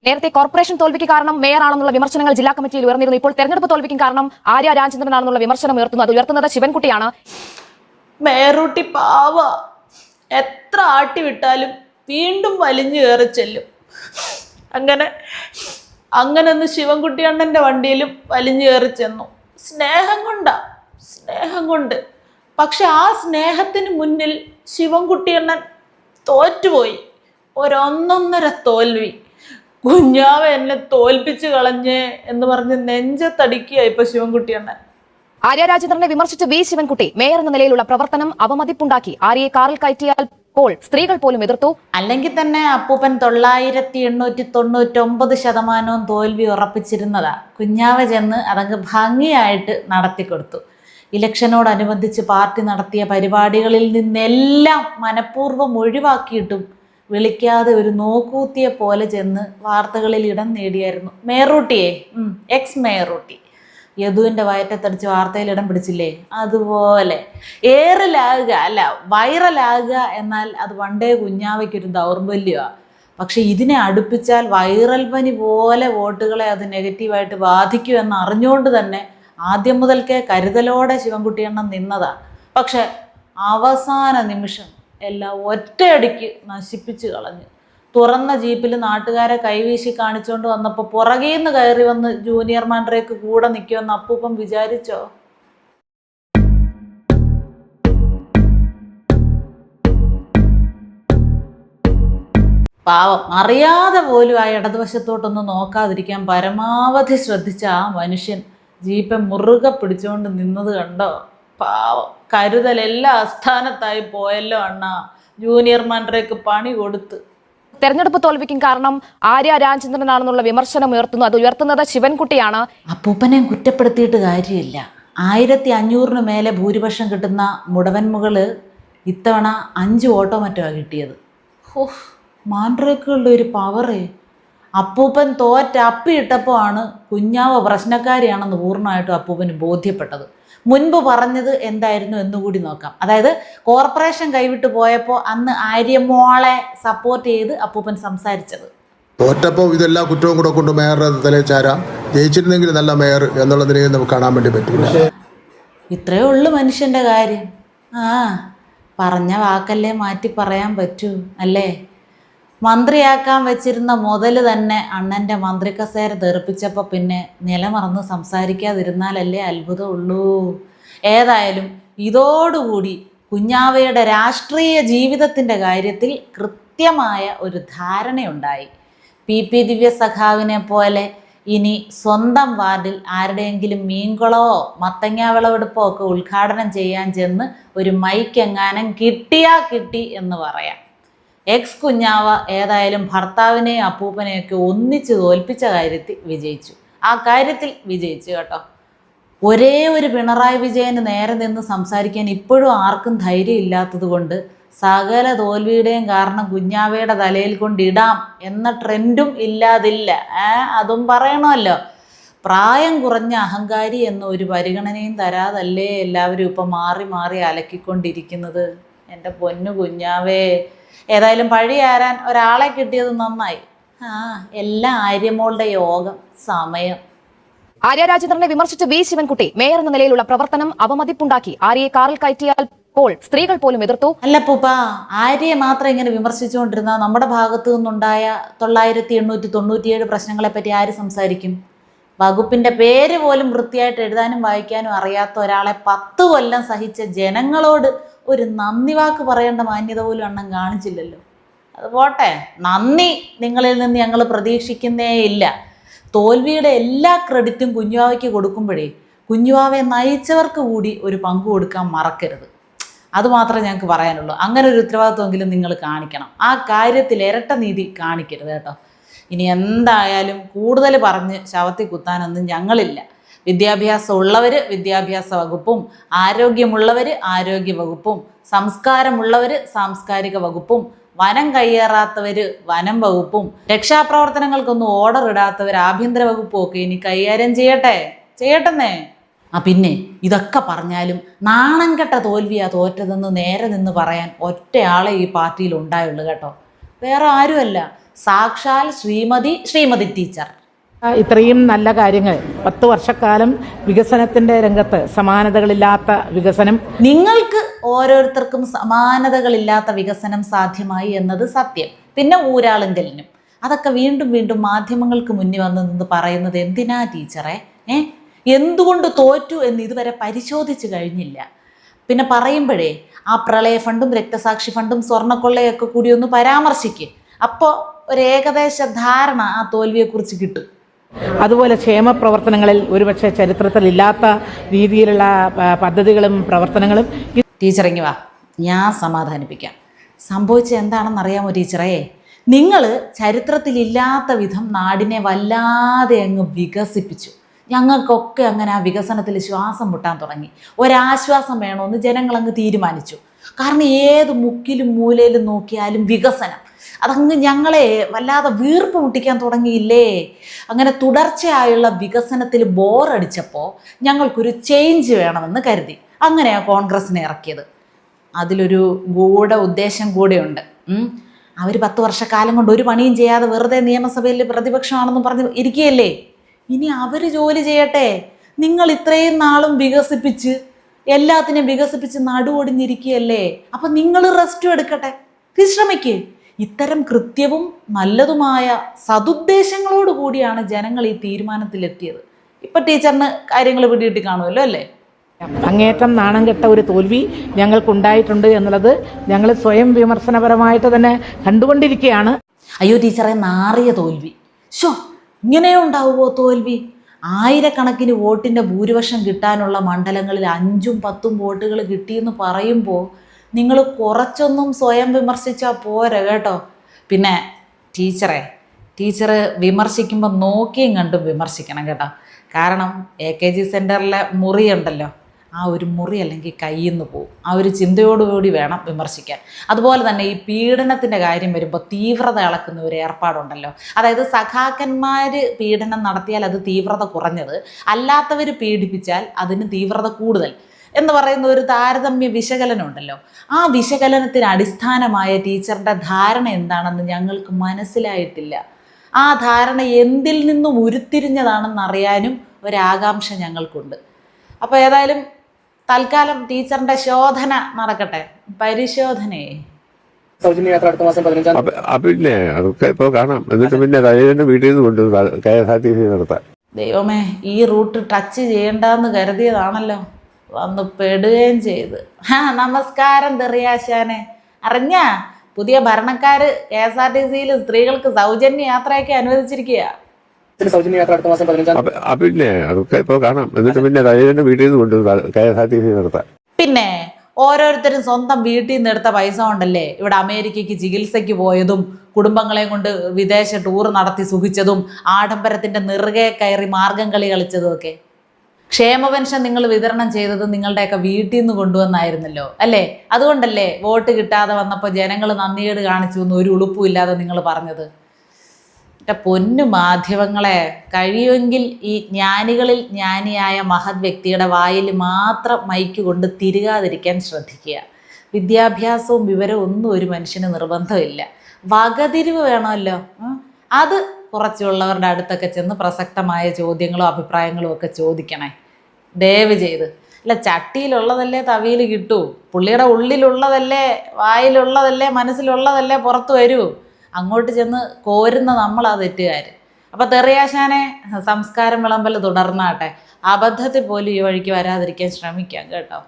നേരത്തെ കോർപ്പറേഷൻ തോൽവിക്ക് കാരണം മേയറാണെന്നുള്ള വിമർശനങ്ങൾ ജില്ലാ കമ്മിറ്റിയിൽ ഉയർന്നിരുന്നു. ഇപ്പോൾ തെരഞ്ഞെടുപ്പ് തോൽവിക്കും കാരണം ആര്യ രാജചന്ദ്രനാണെന്നുള്ള വിമർശനം ഉയർത്തുന്നു. അത് ഉയർത്തുന്നത് ശിവൻകുട്ടിയാണ്. മേയറൂട്ടി പാവ, എത്ര ആട്ടി വിട്ടാലും വീണ്ടും വലിഞ്ഞു കയറി ചെല്ലും. അങ്ങനെ ഒന്ന് ശിവൻകുട്ടി അണ്ണൻ്റെ വണ്ടിയിലും വലിഞ്ഞു കയറി ചെന്നു. സ്നേഹം കൊണ്ട്. പക്ഷെ ആ സ്നേഹത്തിന് മുന്നിൽ ശിവൻകുട്ടി അണ്ണൻ തോറ്റുപോയി. ഒരൊന്നൊന്നര തോൽവി. കുഞ്ഞാവ എന്നെ തോൽപ്പിച്ച് കളഞ്ഞേ എന്ന് പറഞ്ഞ് നെഞ്ചത്തടിക്കുക ഇപ്പൊ ശിവൻകുട്ടി അണ്ണൻ. ആര്യ രാജേന്ദ്രനെ വിമർശിച്ച വി ശിവൻകുട്ടി മേയർ എന്ന നിലയിലുള്ള പ്രവർത്തനം അവമതിപ്പുണ്ടാക്കി. ആര്യയെ കാറിൽ കയറ്റിയാൽ സ്ത്രീകൾ പോലും എതിർത്തു. അല്ലെങ്കിൽ തന്നെ അപ്പൂപ്പൻ 9899% തോൽവി ഉറപ്പിച്ചിരുന്നതാ. കുഞ്ഞാവ ചെന്ന് അതങ്ങ് ഭംഗിയായിട്ട് നടത്തിക്കൊടുത്തു. ഇലക്ഷനോടനുബന്ധിച്ച് പാർട്ടി നടത്തിയ പരിപാടികളിൽ നിന്നെല്ലാം മനഃപൂർവ്വം ഒഴിവാക്കിയിട്ടും വിളിക്കാതെ ഒരു നോക്കൂത്തിയെ പോലെ ചെന്ന് വാർത്തകളിൽ ഇടം നേടിയായിരുന്നു മേയറൂട്ടിയെ. എക്സ് മേയറൂട്ടി യദുവിൻ്റെ വയറ്റത്തടിച്ച് വാർത്തയിൽ ഇടം പിടിച്ചില്ലേ, അതുപോലെ ഏറിലാകുക അല്ല വൈറലാകുക. എന്നാൽ അത് പണ്ടേ കുഞ്ഞാവയ്ക്കൊരു ദൗർബല്യമാണ്. പക്ഷെ ഇതിനെ അടുപ്പിച്ചാൽ വൈറൽ പനി പോലെ വോട്ടുകളെ അത് നെഗറ്റീവായിട്ട് ബാധിക്കുമെന്ന് അറിഞ്ഞുകൊണ്ട് തന്നെ ആദ്യം മുതൽക്കേ കരുതലോടെ ശിവൻകുട്ടിയണ്ണൻ നിന്നതാണ്. പക്ഷെ അവസാന നിമിഷം എല്ലാം ഒറ്റയടിക്ക് നശിപ്പിച്ച് കളഞ്ഞു. തുറന്ന ജീപ്പിൽ നാട്ടുകാരെ കൈവീശി കാണിച്ചുകൊണ്ട് വന്നപ്പോൾ പുറകെ നിന്ന് കയറി വന്ന് ജൂനിയർ മാൻഡ്രേക്ക് കൂടെ നിൽക്കുമെന്ന് അപ്പൂപ്പൻ വിചാരിച്ചോ? പാവം, അറിയാതെ പോലും ആ ഇടതുവശത്തോട്ടൊന്നും നോക്കാതിരിക്കാൻ പരമാവധി ശ്രദ്ധിച്ച ആ മനുഷ്യൻ ജീപ്പെ മുറുകെ പിടിച്ചുകൊണ്ട് നിന്നത് കണ്ടോ? പാവം, കരുതൽ എല്ലാ അസ്ഥാനത്തായി പോയല്ലോ അണ്ണാ. ജൂനിയർ മാൻഡ്രേക്ക് പണി കൊടുത്ത്. തെരഞ്ഞെടുപ്പ് തോൽവിക്കും കാരണം ആര്യ രാജചന്ദ്രനാണെന്നുള്ള വിമർശനം ഉയർത്തുന്നു. അത് ഉയർത്തുന്നത് ശിവൻകുട്ടിയാണ്. അപ്പൂപ്പനെ കുറ്റപ്പെടുത്തിയിട്ട് കാര്യമില്ല. 1500 മേലെ ഭൂരിപക്ഷം കിട്ടുന്ന മുടവൻമുകള് ഇത്തവണ 5 വോട്ടോ മറ്റോ കിട്ടിയത്. മാൻഡ്രേക്കുകളുടെ ഒരു പവറേ. അപ്പൂപ്പൻ തോറ്റപ്പിയിട്ടപ്പോൾ ആണ് കുഞ്ഞാവ പ്രശ്നക്കാരിയാണെന്ന് പൂർണ്ണമായിട്ടും അപ്പൂപ്പന് ബോധ്യപ്പെട്ടത്. മുൻപ് പറഞ്ഞത് എന്തായിരുന്നു എന്നുകൂടി നോക്കാം. അതായത് കോർപ്പറേഷൻ കൈവിട്ട് പോയപ്പോൾ അന്ന് ആര്യമോളെ സപ്പോർട്ട് ചെയ്ത് അപ്പൂപ്പൻ സംസാരിച്ചത്. തോറ്റപ്പോൾ ഇതെല്ലാ കുറ്റവും കൂടെ കൊണ്ട് മേയറുടെ തലയിൽ ചാരാം, ജയിച്ചിരുന്നെങ്കിൽ നല്ല മേയർ എന്നുള്ള നിലയിൽ നമുക്ക് കാണാൻ വേണ്ടി പറ്റില്ല. ഇത്രയേ ഉള്ളൂ മനുഷ്യൻ്റെ കാര്യം. പറഞ്ഞ വാക്കല്ലേ മാറ്റി പറയാൻ പറ്റൂ അല്ലേ? മന്ത്രിയാക്കാൻ വെച്ചിരുന്ന മുതൽ തന്നെ അണ്ണൻ്റെ മന്ത്രി കസേര തെറിപ്പിച്ചപ്പോൾ പിന്നെ നിലമറന്ന് സംസാരിക്കാതിരുന്നാലല്ലേ അത്ഭുതമുള്ളൂ. ഏതായാലും ഇതോടുകൂടി കുഞ്ഞാവയുടെ രാഷ്ട്രീയ ജീവിതത്തിൻ്റെ കാര്യത്തിൽ കൃത്യമായ ഒരു ധാരണയുണ്ടായി. പി ദിവ്യ സഖാവിനെ പോലെ ഇനി സ്വന്തം വാർഡിൽ ആരുടെയെങ്കിലും മീൻകുളമോ മത്തങ്ങ വിളവെടുപ്പോ ഒക്കെ ഉദ്ഘാടനം ചെയ്യാൻ ചെന്ന് ഒരു മൈക്ക് എങ്ങാനും കിട്ടിയാ കിട്ടി എന്ന് പറയാം. എക്സ് കുഞ്ഞാവ ഏതായാലും ഭർത്താവിനെയും അപ്പൂപ്പനെയൊക്കെ ഒന്നിച്ച് തോൽപ്പിച്ച കാര്യത്തിൽ വിജയിച്ചു. ആ കാര്യത്തിൽ വിജയിച്ചു കേട്ടോ. ഒരേ ഒരു പിണറായി വിജയന് നേരെ നിന്ന് സംസാരിക്കാൻ ഇപ്പോഴും ആർക്കും ധൈര്യം ഇല്ലാത്തത് കൊണ്ട് സകല തോൽവിയുടെയും കാരണം കുഞ്ഞാവയുടെ തലയിൽ കൊണ്ടിടാം എന്ന ട്രെൻഡും ഇല്ലാതില്ല. അതും പറയണമല്ലോ. പ്രായം കുറഞ്ഞ അഹങ്കാരി എന്ന ഒരു പരിഗണനയും തരാതല്ലേ എല്ലാവരും ഇപ്പം മാറി മാറി അലക്കിക്കൊണ്ടിരിക്കുന്നത്. എൻ്റെ പൊന്നു കുഞ്ഞാവേ, ഏതായാലും പഴി ആരാൻ ഒരാളെ കിട്ടിയത് നന്നായി. എല്ലാം ആര്യമോളുടെ യോഗം സമയം. ആര്യ രാജേന്ദ്രനെ വിമർശിച്ച വി ശിവൻകുട്ടി മേയർ എന്ന നിലയിലുള്ള പ്രവർത്തനം അവമതിപ്പുണ്ടാക്കി. ആര്യയെ കാറിൽ കയറ്റിയാൽ സ്ത്രീകൾ പോലും എതിർത്തു. അല്ല പൂപ്പ, ആര്യയെ മാത്രം ഇങ്ങനെ വിമർശിച്ചുകൊണ്ടിരുന്ന നമ്മുടെ ഭാഗത്തു നിന്നുണ്ടായ 9897 പ്രശ്നങ്ങളെ പറ്റി ആര് സംസാരിക്കും? വകുപ്പിന്റെ പേര് പോലും വൃത്തിയായിട്ട് എഴുതാനും വായിക്കാനും അറിയാത്ത ഒരാളെ 10 കൊല്ലം സഹിച്ച ജനങ്ങളോട് ഒരു നന്ദി വാക്ക് പറയേണ്ട മാന്യത പോലും അണ്ണൻ കാണിച്ചില്ലല്ലോ. അത് പോട്ടെ, നന്ദി നിങ്ങളിൽ നിന്ന് ഞങ്ങൾ പ്രതീക്ഷിക്കുന്നേ ഇല്ല. തോൽവിയുടെ എല്ലാ ക്രെഡിറ്റും കുഞ്ഞുവാവയ്ക്ക് കൊടുക്കുമ്പോഴേ കുഞ്ഞുവാവയെ നയിച്ചവർക്ക് കൂടി ഒരു പങ്ക് കൊടുക്കാൻ മറക്കരുത്. അതുമാത്രമേ ഞങ്ങൾക്ക് പറയാനുള്ളൂ. അങ്ങനെ ഒരു ഉത്തരവാദിത്വമെങ്കിലും നിങ്ങൾ കാണിക്കണം. ആ കാര്യത്തിൽ ഇരട്ട നീതി കാണിക്കരുത് കേട്ടോ. ഇനി എന്തായാലും കൂടുതൽ പറഞ്ഞ് ശവത്തിൽ കുത്താനൊന്നും ഞങ്ങളില്ല. വിദ്യാഭ്യാസം ഉള്ളവർ വിദ്യാഭ്യാസ വകുപ്പും, ആരോഗ്യമുള്ളവർ ആരോഗ്യ വകുപ്പും, സംസ്കാരമുള്ളവർ സാംസ്കാരിക വകുപ്പും, വനം കയ്യേറാത്തവർ വനം വകുപ്പും, രക്ഷാപ്രവർത്തനങ്ങൾക്കൊന്നും ഓർഡർ ഇടാത്തവർ ആഭ്യന്തര വകുപ്പും ഒക്കെ ഇനി കൈകാര്യം ചെയ്യട്ടെന്നേ. പിന്നെ ഇതൊക്കെ പറഞ്ഞാലും നാണം കെട്ട തോൽവിയാ തോറ്റതെന്ന് നേരെ നിന്ന് പറയാൻ ഒറ്റയാളെ ഈ പാർട്ടിയിൽ ഉണ്ടായുള്ളൂ കേട്ടോ. വേറെ ആരുമല്ല, സാക്ഷാൽ ശ്രീമതി ടീച്ചർ. ഇത്രയും നല്ല കാര്യങ്ങൾ 10 വർഷക്കാലം വികസനത്തിന്റെ രംഗത്ത് സമാനതകളില്ലാത്ത വികസനം, നിങ്ങൾക്ക് ഓരോരുത്തർക്കും സമാനതകളില്ലാത്ത വികസനം സാധ്യമായി എന്നത് സത്യം. പിന്നെ ഊരാളുങ്കലിനും അതൊക്കെ വീണ്ടും വീണ്ടും മാധ്യമങ്ങൾക്ക് മുന്നിൽ വന്ന് നിന്ന് പറയുന്നത് എന്തിനാ ടീച്ചറെ? എന്തുകൊണ്ട് തോറ്റു എന്ന് ഇതുവരെ പരിശോധിച്ച് കഴിഞ്ഞില്ല. പിന്നെ പറയുമ്പോഴേ ആ പ്രളയ ഫണ്ടും രക്തസാക്ഷി ഫണ്ടും സ്വർണ്ണക്കൊള്ളയൊക്കെ കൂടി ഒന്ന് പരാമർശിക്കുക. അപ്പോൾ ഒരു ഏകദേശ ധാരണ ആ തോൽവിയെക്കുറിച്ച് കിട്ടും. അതുപോലെ ക്ഷേമ പ്രവർത്തനങ്ങളിൽ ഒരുപക്ഷെ ചരിത്രത്തിലില്ലാത്ത രീതിയിലുള്ള പദ്ധതികളും പ്രവർത്തനങ്ങളും. ടീച്ചറിങ്ങി വാ, ഞാൻ സമാധാനിപ്പിക്കാം. സംഭവിച്ചത് എന്താണെന്ന് അറിയാമോ ടീച്ചറേ? നിങ്ങൾ ചരിത്രത്തിലില്ലാത്ത വിധം നാടിനെ വല്ലാതെ അങ്ങ് വികസിപ്പിച്ചു. ഞങ്ങൾക്കൊക്കെ അങ്ങനെ ആ വികസനത്തിൽ ശ്വാസം മുട്ടാൻ തുടങ്ങി. ഒരാശ്വാസം വേണമെന്ന് ജനങ്ങളങ്ങ് തീരുമാനിച്ചു. കാരണം ഏത് മുക്കിലും മൂലയിലും നോക്കിയാലും വികസനം, അതങ്ങ് ഞങ്ങളെ വല്ലാതെ വീർപ്പ് മുട്ടിക്കാൻ തുടങ്ങിയില്ലേ. അങ്ങനെ തുടർച്ചയായുള്ള വികസനത്തിൽ ബോറടിച്ചപ്പോൾ ഞങ്ങൾക്കൊരു ചേഞ്ച് വേണമെന്ന് കരുതി. അങ്ങനെയാണ് കോൺഗ്രസിനെ ഇറക്കിയത്. അതിലൊരു ഗൂഢ ഉദ്ദേശം കൂടെയുണ്ട്. അവർ 10 വർഷക്കാലം കൊണ്ട് ഒരു പണിയും ചെയ്യാതെ വെറുതെ നിയമസഭയിൽ പ്രതിപക്ഷമാണെന്ന് പറഞ്ഞ് ഇരിക്കുകയല്ലേ. ഇനി അവർ ജോലി ചെയ്യട്ടെ. നിങ്ങൾ ഇത്രയും നാളും വികസിപ്പിച്ച് എല്ലാത്തിനെയും വികസിപ്പിച്ച് നടുവൊടിഞ്ഞിരിക്കുകയല്ലേ. അപ്പം നിങ്ങൾ റെസ്റ്റും എടുക്കട്ടെ, വിശ്രമിക്ക്. ഇത്തരം കൃത്യവും നല്ലതുമായ സതുദ്ദേശങ്ങളോട് കൂടിയാണ് ജനങ്ങൾ ഈ തീരുമാനത്തിലെത്തിയത്. ഇപ്പം ടീച്ചറിന് കാര്യങ്ങൾ പിടികിട്ടി കാണുമല്ലോ അല്ലേ? അങ്ങേറ്റം നാണം കെട്ട ഒരു തോൽവി ഞങ്ങൾക്കുണ്ടായിട്ടുണ്ട് എന്നുള്ളത് ഞങ്ങൾ സ്വയം വിമർശനപരമായിട്ട് തന്നെ കണ്ടുകൊണ്ടിരിക്കുകയാണ്. അയ്യോ ടീച്ചറെ, നാറിയ തോൽവി. ഇങ്ങനെ ഉണ്ടാവുമോ തോൽവി? ആയിരക്കണക്കിന് വോട്ടിൻ്റെ ഭൂരിപക്ഷം കിട്ടാനുള്ള മണ്ഡലങ്ങളിൽ 5ഉം 10ഉം വോട്ടുകൾ കിട്ടിയെന്ന് പറയുമ്പോൾ നിങ്ങൾ കുറച്ചൊന്നും സ്വയം വിമർശിച്ചാൽ പോരാ കേട്ടോ. പിന്നെ ടീച്ചർ വിമർശിക്കുമ്പോൾ നോക്കിയും കണ്ടും വിമർശിക്കണം കേട്ടോ. കാരണം AKG സെൻറ്ററിലെ മുറിയുണ്ടല്ലോ, ആ ഒരു മുറി അല്ലെങ്കിൽ കയ്യിൽ നിന്ന് പോകും. ആ ഒരു ചിന്തയോടുകൂടി വേണം വിമർശിക്കാൻ. അതുപോലെ തന്നെ ഈ പീഡനത്തിൻ്റെ കാര്യം വരുമ്പോൾ തീവ്രത അളക്കുന്ന ഒരു ഏർപ്പാടുണ്ടല്ലോ. അതായത് സഖാക്കന്മാർ പീഡനം നടത്തിയാൽ അത് തീവ്രത കുറഞ്ഞത്, അല്ലാത്തവർ പീഡിപ്പിച്ചാൽ അതിന് തീവ്രത കൂടുതൽ എന്ന് പറയുന്ന ഒരു താരതമ്യ വിശകലനം ഉണ്ടല്ലോ. ആ വിശകലനത്തിന് അടിസ്ഥാനമായ ടീച്ചറുടെ ധാരണ എന്താണെന്ന് ഞങ്ങൾക്ക് മനസ്സിലായിട്ടില്ല. ആ ധാരണ എന്തിൽ നിന്നും ഉരുത്തിരിഞ്ഞതാണെന്ന് അറിയാനും ഒരാകാംക്ഷ ഞങ്ങൾക്കുണ്ട്. അപ്പോൾ ഏതായാലും തൽക്കാലം ടീച്ചറിന്റെ ശോധന നടക്കട്ടെ, പരിശോധനയെ. പിന്നെ അതൊക്കെ ഇപ്പോൾ കാണാം. എന്നിട്ട് പിന്നെ വീട്ടിൽ നിന്ന് കൊണ്ടുവരും KSRTC നടത്താൻ. ദൈവമേ, ഈ റൂട്ട് ടച്ച് ചെയ്യണ്ടെന്ന് കരുതിയതാണല്ലോ, വന്ന് പെടുകയും ചെയ്ത്. നമസ്കാരം തെറിയാശാനെ. അറിഞ്ഞ പുതിയ ഭരണക്കാര് KSRTCയിൽ സ്ത്രീകൾക്ക് സൗജന്യ യാത്രയൊക്കെ അനുവദിച്ചിരിക്കുക. പിന്നെ അതൊക്കെ ഇപ്പോൾ കാണാം. എന്നിട്ട് പിന്നെ വീട്ടിൽ നിന്ന് കൊണ്ടുവരും KSRTC നടത്താൻ. പിന്നെ ഓരോരുത്തരും സ്വന്തം വീട്ടിൽ നിന്ന് എടുത്ത പൈസ കൊണ്ടല്ലേ ഇവിടെ അമേരിക്കയ്ക്ക് ചികിത്സയ്ക്ക് പോയതും കുടുംബങ്ങളെ കൊണ്ട് വിദേശ ടൂർ നടത്തി സുഖിച്ചതും ആഡംബരത്തിന്റെ നിറുകെ കയറി മാർഗം കളി കളിച്ചതും ഒക്കെ. ക്ഷേമ പെൻഷൻ നിങ്ങൾ വിതരണം ചെയ്തത് നിങ്ങളുടെയൊക്കെ വീട്ടിൽ നിന്ന് കൊണ്ടുവന്നായിരുന്നല്ലോ അല്ലേ? അതുകൊണ്ടല്ലേ വോട്ട് കിട്ടാതെ വന്നപ്പോൾ ജനങ്ങൾ നന്ദിയേട് കാണിച്ചു എന്ന് ഒരു ഉളുപ്പും ഇല്ലാതെ നിങ്ങൾ പറഞ്ഞത്. എൻ്റെ പൊന്നു മാധ്യമങ്ങളെ, കഴിയുമെങ്കിൽ ഈ ജ്ഞാനികളിൽ ജ്ഞാനിയായ മഹത് വ്യക്തിയുടെ വായിൽ മാത്രം മൈക്ക് കൊണ്ട് തിരുകാതിരിക്കാൻ ശ്രദ്ധിക്കുക. വിദ്യാഭ്യാസവും വിവരവും ഒന്നും ഒരു മനുഷ്യന് നിർബന്ധമില്ല. വകതിരിവ് വേണമല്ലോ. അത് കുറച്ചുള്ളവരുടെ അടുത്തൊക്കെ ചെന്ന് പ്രസക്തമായ ചോദ്യങ്ങളോ അഭിപ്രായങ്ങളോ ഒക്കെ ചോദിക്കണേ, ദയവ് ചെയ്ത്. അല്ല, ചട്ടിയിലുള്ളതല്ലേ തവിയിൽ കിട്ടൂ. പുള്ളിയുടെ ഉള്ളിലുള്ളതല്ലേ, വായിലുള്ളതല്ലേ, മനസ്സിലുള്ളതല്ലേ പുറത്തു വരൂ. അങ്ങോട്ട് ചെന്ന് കോരുന്ന നമ്മളാ തെറ്റുകാർ. അപ്പം തെറിയാശാനെ, സംസ്കാരം വിളമ്പൽ തുടർന്നാട്ടെ. അബദ്ധത്തിൽ പോലും ഈ വഴിക്ക് വരാതിരിക്കാൻ ശ്രമിക്കാം കേട്ടോ.